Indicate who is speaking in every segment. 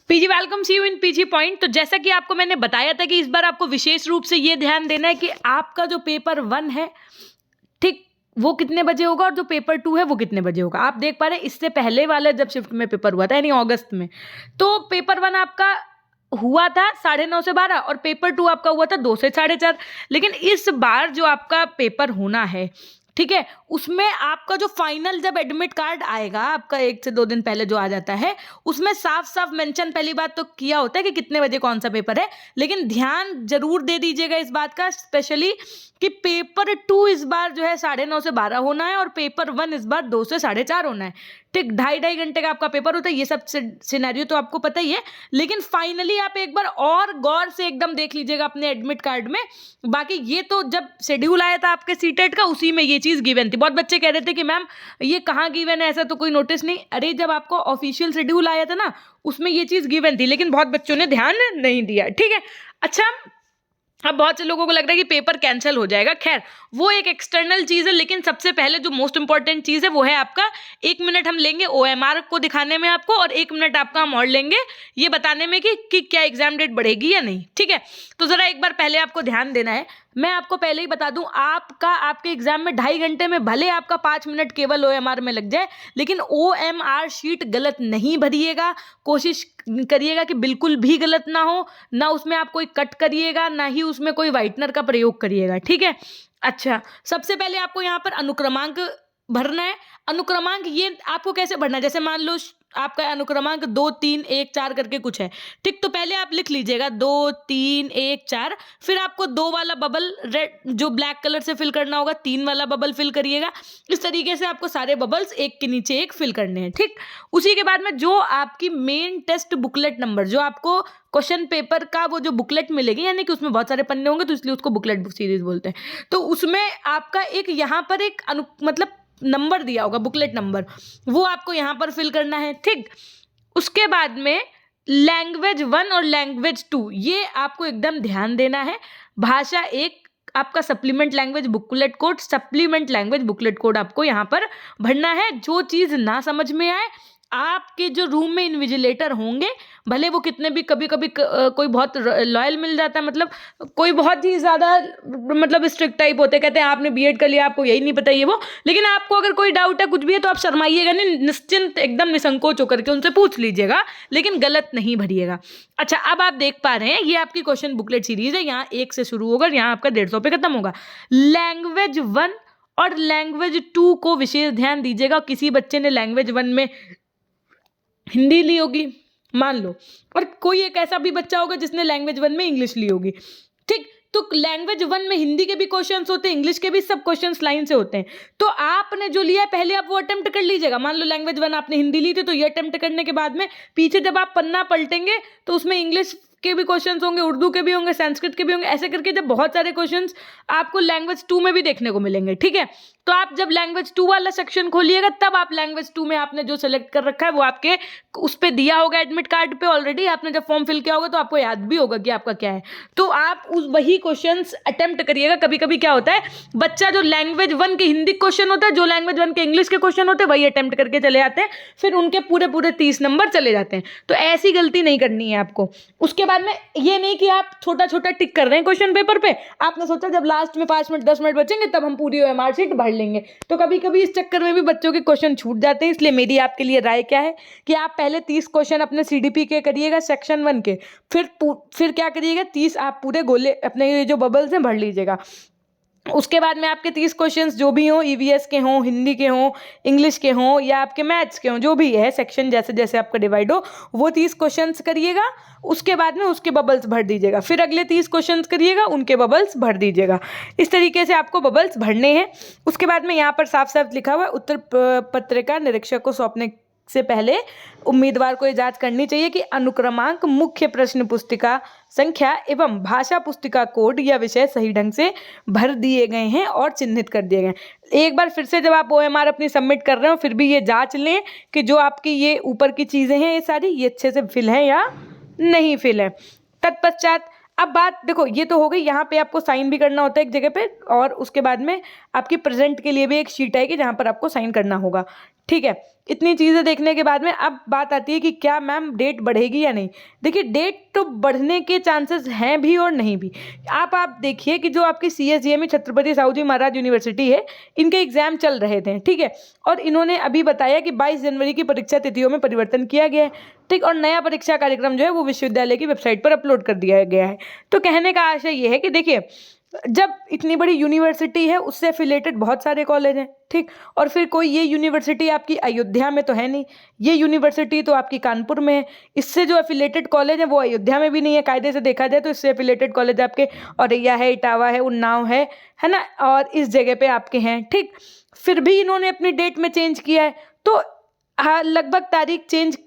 Speaker 1: PG welcome see you in PG point. तो जैसा कि आपको मैंने बताया था कि इस बार आपको विशेष रूप से ये ध्यान देना है कि आपका जो पेपर 1 है, ठीक, वो कितने बजे होगा और जो पेपर 2 है वो कितने बजे होगा। आप देख पा रहे हैं इससे पहले वाले जब शिफ्ट में पेपर हुआ था यानी अगस्त में, तो पेपर 1 आपका हुआ था 9:30 से 12 और पेपर 2 आपका हुआ था 2 से 4:30। लेकिन इस बार जो आपका पेपर होना है, ठीक है, उसमें आपका जो फाइनल जब एडमिट कार्ड आएगा आपका 1 से 2 दिन पहले जो आ जाता है, उसमें साफ साफ मेंशन पहली बात तो किया होता है कि कितने बजे कौन सा पेपर है। लेकिन ध्यान जरूर दे दीजिएगा इस बात का स्पेशली कि पेपर 2 इस बार जो है 9:30 से 12 होना है और पेपर 1 इस बार 2 से 4:30 होना है। ठीक, 2.5 घंटे का आपका पेपर होता है। ये सब सिनेरियो तो आपको पता ही है, लेकिन फाइनली आप एक बार और गौर से एकदम देख लीजिएगा अपने एडमिट कार्ड में। बाकी ये तो जब शेड्यूल आया था आपके सीटेट का उसी में ये चीज़ गिवन थी। बहुत बच्चे कह रहे थे कि मैम ये कहाँ गिवन है, ऐसा तो कोई नोटिस नहीं। अरे जब आपको ऑफिशियल शेड्यूल आया था ना उसमें ये चीज़ गिवन थी, लेकिन बहुत बच्चों ने ध्यान नहीं दिया। ठीक है, अच्छा, अब बहुत से लोगों को लग रहा है कि पेपर कैंसिल हो जाएगा। खैर वो एक एक्सटर्नल चीज़ है, लेकिन सबसे पहले जो मोस्ट इंपॉर्टेंट चीज़ है वो है आपका 1 मिनट हम लेंगे ओएमआर को दिखाने में आपको, और 1 मिनट आपका हम और लेंगे ये बताने में कि क्या एग्जाम डेट बढ़ेगी या नहीं। ठीक है, तो ज़रा एक बार पहले आपको ध्यान देना है। मैं आपको पहले ही बता दूं, आपके एग्जाम में 2.5 घंटे में भले आपका 5 मिनट केवल ओएमआर में लग जाए, लेकिन ओएमआर शीट गलत नहीं भरिएगा। कोशिश करिएगा कि बिल्कुल भी गलत ना हो, ना उसमें आप कोई कट करिएगा, ना ही उसमें कोई व्हाइटनर का प्रयोग करिएगा। ठीक है, अच्छा, सबसे पहले आपको यहाँ पर अनुक्रमांक भरना है। अनुक्रमांक ये आपको कैसे भरना है, जैसे मान लो आपका अनुक्रमांक 2 3 1 4 करके कुछ है। ठीक, तो पहले आप लिख लीजिएगा 2 3 1 4, फिर आपको 2 वाला बबल रेड जो ब्लैक कलर से फिल करना होगा, 3 वाला बबल फिल करिएगा। इस तरीके से आपको सारे बबल्स एक के नीचे एक फिल करने हैं। ठीक, उसी के बाद में जो आपकी मेन टेस्ट बुकलेट नंबर, जो आपको क्वेश्चन पेपर का वो जो बुकलेट मिलेगी, यानी कि उसमें बहुत सारे पन्ने होंगे तो इसलिए उसको बुकलेट बुक सीरीज बोलते हैं, तो उसमें आपका एक यहाँ पर एक मतलब नंबर दिया होगा, बुकलेट नंबर, वो आपको यहाँ पर फिल करना है। ठीक, उसके बाद में लैंग्वेज 1 और लैंग्वेज 2 ये आपको एकदम ध्यान देना है। भाषा 1 आपका supplement language booklet code, supplement language booklet code आपको यहाँ पर भरना है। जो चीज़ ना समझ में आए, आपके जो रूम में इन्विजिलेटर होंगे, भले वो कितने भी, कभी कभी कोई बहुत लॉयल मिल जाता है, मतलब कोई बहुत ही ज़्यादा मतलब स्ट्रिक्ट टाइप होते हैं, कहते हैं आपने बीएड कर लिया आपको यही नहीं पता ये वो, लेकिन आपको अगर कोई डाउट है कुछ भी है तो आप शर्माइएगा नहीं, निश्चिंत एकदम निसंकोच होकर के उनसे पूछ लीजिएगा, लेकिन गलत नहीं भरिएगा। अच्छा, अब आप देख पा रहे हैं ये आपकी क्वेश्चन बुकलेट सीरीज है। यहाँ 1 से शुरू होगा, यहाँ आपका 150 पे खत्म होगा। लैंग्वेज 1 और लैंग्वेज 2 को विशेष ध्यान दीजिएगा। किसी बच्चे ने लैंग्वेज 1 में हिंदी ली होगी मान लो, और कोई एक ऐसा भी बच्चा होगा जिसने लैंग्वेज 1 में इंग्लिश ली होगी। ठीक, तो लैंग्वेज 1 में हिंदी के भी क्वेश्चंस होते हैं, इंग्लिश के भी, सब क्वेश्चंस लाइन से होते हैं। तो आपने जो लिया है पहले आप वो अटेम्प्ट कर लीजिएगा। मान लो लैंग्वेज 1 आपने हिंदी ली थी, तो ये अटेम्प्ट करने के बाद में पीछे जब आप पन्ना पलटेंगे तो उसमें इंग्लिश के भी क्वेश्चंस होंगे, उर्दू के भी होंगे, संस्कृत के भी होंगे, ऐसे करके जब बहुत सारे क्वेश्चंस आपको लैंग्वेज 2 में भी देखने को मिलेंगे। ठीक है, तो आप जब लैंग्वेज 2 वाला सेक्शन खोलिएगा तब आप लैंग्वेज 2 में आपने जो सेलेक्ट कर रखा है वो आपके उस पे दिया होगा एडमिट कार्ड पे ऑलरेडी। आपने जब फॉर्म फिल किया होगा तो आपको याद भी होगा कि आपका क्या है, तो आप उस वही क्वेश्चंस अटेम्प्ट करिएगा। कभी कभी क्या होता है, बच्चा जो लैंग्वेज 1 के हिंदी क्वेश्चन होता है, जो लैंग्वेज 1 के इंग्लिश के क्वेश्चन होते हैं वही अटेम्प्ट करके चले जाते हैं, फिर उनके पूरे पूरे 30 नंबर चले जाते हैं। तो ऐसी गलती नहीं करनी है आपको। उसके बाद में ये नहीं कि आप छोटा छोटा टिक कर रहे हैं क्वेश्चन पेपर पे, आपने सोचा जब लास्ट में 5 मिनट 10 मिनट बचेंगे तब हम पूरी ओएमआर शीट भर लेंगे, तो कभी कभी इस चक्कर में भी बच्चों के क्वेश्चन छूट जाते हैं। इसलिए मेरी आपके लिए राय क्या है कि आप पहले 30 क्वेश्चन अपने सीडीपी के करिएगा सेक्शन 1 के, फिर क्या करिएगा 30 आप पूरे गोले अपने ये जो बबल्स हैं भर लीजिएगा। उसके बाद में आपके 30 क्वेश्चंस जो भी हों, ईवीएस के हों, हिंदी के हों, इंग्लिश के हों या आपके मैथ्स के हों, जो भी है सेक्शन जैसे जैसे आपका डिवाइड हो, वो 30 क्वेश्चंस करिएगा। उसके बाद में उसके बबल्स भर दीजिएगा, फिर अगले 30 क्वेश्चंस करिएगा, उनके बबल्स भर दीजिएगा। इस तरीके से आपको बबल्स भरने हैं। उसके बाद में यहाँ पर साफ साफ लिखा हुआ है, उत्तर पत्रिका निरीक्षक को सौंपने से पहले उम्मीदवार को ये जांच करनी चाहिए कि अनुक्रमांक, मुख्य प्रश्न पुस्तिका संख्या एवं भाषा पुस्तिका कोड या विषय सही ढंग से भर दिए गए हैं और चिन्हित कर दिए गए। एक बार फिर से जब आप ओएमआर अपनी सबमिट कर रहे हो फिर भी ये जांच लें कि जो आपकी ये ऊपर की चीज़ें हैं ये सारी ये अच्छे से फिल है या नहीं फिल है। तत्पश्चात अब बात देखो, ये तो हो गई, यहाँ पे आपको साइन भी करना होता है एक जगह पे, और उसके बाद में आपकी प्रेजेंट के लिए भी एक शीट आएगी जहाँ पर आपको साइन करना होगा। ठीक है, इतनी चीज़ें देखने के बाद में अब बात आती है कि क्या मैम डेट बढ़ेगी या नहीं। देखिए डेट तो बढ़ने के चांसेस हैं भी और नहीं भी। आप देखिए कि जो आपकी CSGME छत्रपति साहूजी महाराज यूनिवर्सिटी है, इनके एग्जाम चल रहे थे, ठीक है, और इन्होंने अभी बताया कि 22 जनवरी की परीक्षा तिथियों में परिवर्तन किया गया है, ठीक, और नया परीक्षा कार्यक्रम जो है वो विश्वविद्यालय की वेबसाइट पर अपलोड कर दिया गया है। तो कहने का आशय ये है कि देखिए जब इतनी बड़ी यूनिवर्सिटी है उससे एफिलेटेड बहुत सारे कॉलेज हैं, ठीक, और फिर कोई ये यूनिवर्सिटी आपकी अयोध्या में तो है नहीं, ये यूनिवर्सिटी तो आपकी कानपुर में है, इससे जो एफिलेटेड कॉलेज है वो अयोध्या में भी नहीं है कायदे से देखा जाए तो। इससे एफिलेटेड कॉलेज आपके औरैया है, इटावा है, उन्नाव है ना, और इस जगह पे आपके हैं, ठीक। फिर भी इन्होंने अपनी डेट में चेंज किया है, तो हाँ लगभग तारीख चेंज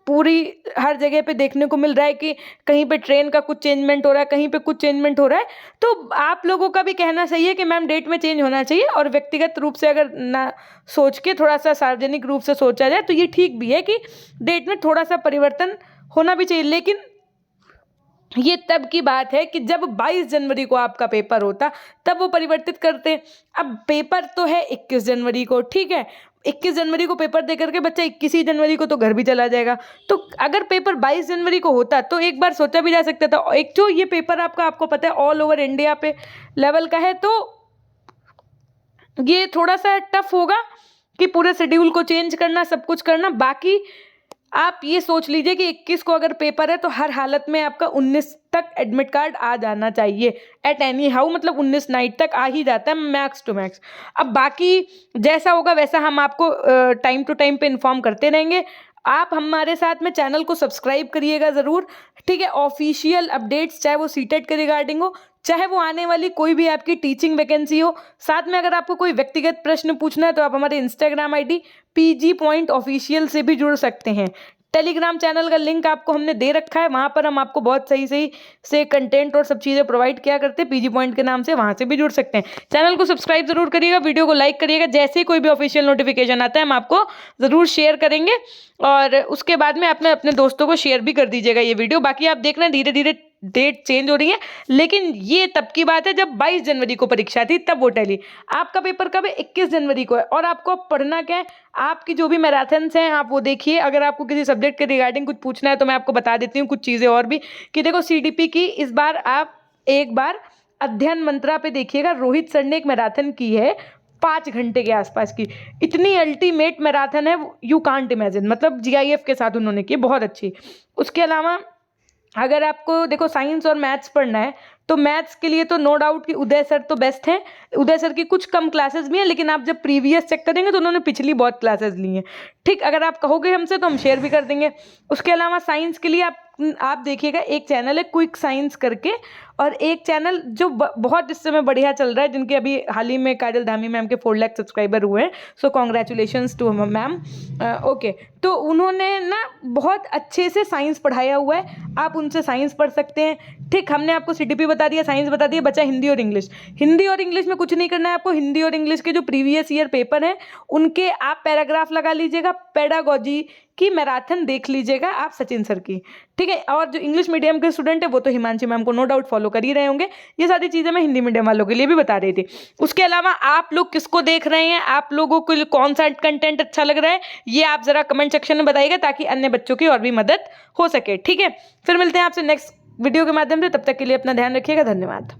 Speaker 1: पूरी हर जगह पे देखने को मिल रहा है कि कहीं पे ट्रेन का कुछ चेंजमेंट हो रहा है, कहीं पे कुछ चेंजमेंट हो रहा है। तो आप लोगों का भी कहना सही है कि मैम डेट में चेंज होना चाहिए, और व्यक्तिगत रूप से अगर ना सोच के थोड़ा सा सार्वजनिक रूप से सोचा जाए तो ये ठीक भी है कि डेट में थोड़ा सा परिवर्तन होना भी चाहिए। लेकिन ये तब की बात है कि जब 22 जनवरी को आपका पेपर होता तब वो परिवर्तित करते। अब पेपर तो है 21 जनवरी को, ठीक है, 21 जनवरी को पेपर दे करके बच्चा 21 जनवरी को तो घर भी चला जाएगा। तो अगर पेपर 22 जनवरी को होता तो एक बार सोचा भी जा सकता था। एक तो ये पेपर आपको पता है ऑल ओवर इंडिया पे लेवल का है, तो ये थोड़ा सा टफ होगा कि पूरे शेड्यूल को चेंज करना, सब कुछ करना। बाकी आप ये सोच लीजिए कि 21 को अगर पेपर है तो हर हालत में आपका 19 तक एडमिट कार्ड आ जाना चाहिए एट एनी हाउ, मतलब 19 नाइट तक आ ही जाता है मैक्स टू मैक्स। अब बाकी जैसा होगा वैसा हम आपको टाइम टू टाइम पे इन्फॉर्म करते रहेंगे। आप हमारे साथ में चैनल को सब्सक्राइब करिएगा ज़रूर, ठीक है। ऑफिशियल अपडेट्स चाहे वो सीटेट के रिगार्डिंग हो, चाहे वो आने वाली कोई भी आपकी टीचिंग वैकेंसी हो, साथ में अगर आपको कोई व्यक्तिगत प्रश्न पूछना है तो आप हमारे Instagram ID PG Point Official से भी जुड़ सकते हैं। टेलीग्राम चैनल का लिंक आपको हमने दे रखा है, वहाँ पर हम आपको बहुत सही सही से कंटेंट और सब चीज़ें प्रोवाइड किया करते हैं PG Point के नाम से, वहाँ से भी जुड़ सकते हैं। चैनल को सब्सक्राइब जरूर करिएगा, वीडियो को लाइक करिएगा, जैसे ही कोई भी ऑफिशियल नोटिफिकेशन आता है हम आपको ज़रूर शेयर करेंगे, और उसके बाद में अपने दोस्तों को शेयर भी कर दीजिएगा ये वीडियो। बाकी आप देख रहे हैं धीरे धीरे डेट चेंज हो रही है, लेकिन ये तब की बात है जब 22 जनवरी को परीक्षा थी तब वो टली। आपका पेपर कब है? 21 जनवरी को है। और आपको पढ़ना क्या है, आपकी जो भी मैराथन्स हैं आप वो देखिए। अगर आपको किसी सब्जेक्ट के रिगार्डिंग कुछ पूछना है तो मैं आपको बता देती हूँ कुछ चीज़ें और भी, कि देखो CDP की इस बार आप एक बार अध्ययन मंत्रा पे देखिएगा, रोहित सर ने एक मैराथन की है 5 घंटे के आसपास की। इतनी अल्टीमेट मैराथन है, यू कांट इमेजिन, मतलब GIF के साथ उन्होंने की, बहुत अच्छी। उसके अलावा अगर आपको देखो साइंस और मैथ्स पढ़ना है तो मैथ्स के लिए तो नो डाउट कि उदय सर तो बेस्ट हैं। उदय सर की कुछ कम क्लासेस भी हैं, लेकिन आप जब प्रीवियस चेक करेंगे तो उन्होंने पिछली बहुत क्लासेस ली हैं, ठीक। अगर आप कहोगे हमसे तो हम शेयर भी कर देंगे। उसके अलावा साइंस के लिए आप देखिएगा, एक चैनल है क्विक साइंस करके, और एक चैनल जो बहुत इस समय बढ़िया चल रहा है, जिनके अभी हाल ही में काजल धामी मैम के 4 लाख सब्सक्राइबर हुए हैं, so congratulations to ma'am. Okay, तो उन्होंने ना बहुत अच्छे से साइंस पढ़ाया हुआ है, आप उनसे साइंस पढ़ सकते हैं, ठीक। हमने आपको CDP बता दिया, साइंस बता दिया, बचा हिंदी और इंग्लिश। हिंदी और इंग्लिश में कुछ नहीं करना है आपको। हिंदी और इंग्लिश के जो प्रीवियस ईयर पेपर हैं उनके आप पैराग्राफ लगा लीजिएगा, पेडागोजी की मैराथन देख लीजिएगा आप सचिन सर की, ठीक है। और जो इंग्लिश मीडियम के स्टूडेंट है वो तो हिमांशी मैम को नो डाउट फॉलो कर ही रहे होंगे। ये सारी चीज़ें मैं हिंदी मीडियम वालों के लिए भी बता रही थी। उसके अलावा आप लोग किसको देख रहे हैं, आप लोगों को कौन सा कंटेंट अच्छा लग रहा है, ये आप ज़रा कमेंट सेक्शन में बताइएगा, ताकि अन्य बच्चों की और भी मदद हो सके, ठीक है। फिर मिलते हैं आपसे नेक्स्ट वीडियो के माध्यम से, तब तक के लिए अपना ध्यान रखिएगा, धन्यवाद।